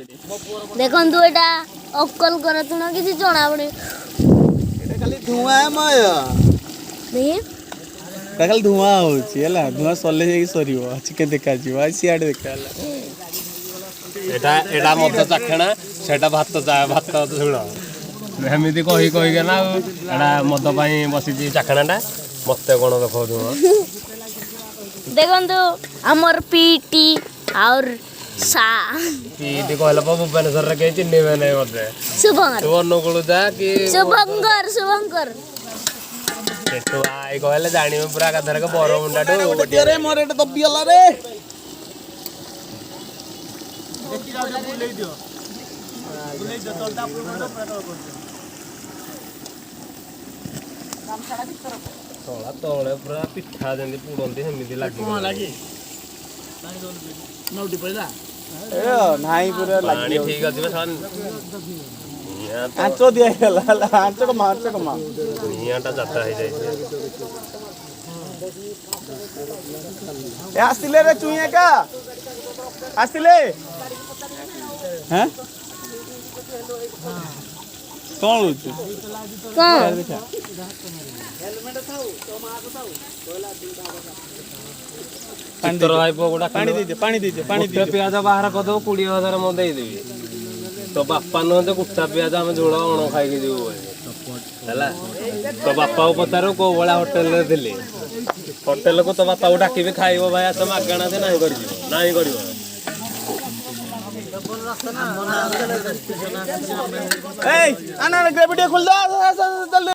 देखंतु एटा अक्कल कर तुना किसी जणा पड़े एटा खाली धुआं है माया देखि एटा खाली धुआं होची हैला धुआं सल्ले जाई सरीबो चिके देखा जीव आ सियाडे देखाला एटा एटा मत चाखणा सेटा भात झुळ एमिति कही कही के ना एटा मद पई बसिची चाखणाटा मते कोन देखो तू देखंतु हमर पीटी और सा पीटी कहला भुवनेश्वर रे के चिन्हबे नै मते शुभंकर अनुकूल जा कि शुभंकर सेटु आई कहले जानिबे पूरा कथर के बरो मुंडाटू अरे मोर एटा दबियला रे तोला तोले पूरा पिठा जेंदी पुडंती हेमिति लागी नौटी पइला ए नाही पूरा पानी ठीक अछि सन आंचो दिया गेला आंचो कमा नियाटा जाता है जाई ए आसिले रे चुइया का आसिले हैं कौन होची कौन देखा चित्तर भाई पोगुडा पानी दीजिए पानी दीजिए प्याज बाहर कर दो 20,000 म दे देबी तो बापा न जे गुट्टा प्याज हम झोळ अण खाइ के जीव हैला तो बापा को पतारो को बळा होटल रे दिले होटल को तो बापा को डाकी खाइबो भाई आस मागणा दे नाही करियो ए आना ग्रेविटी खोल दो जल्दी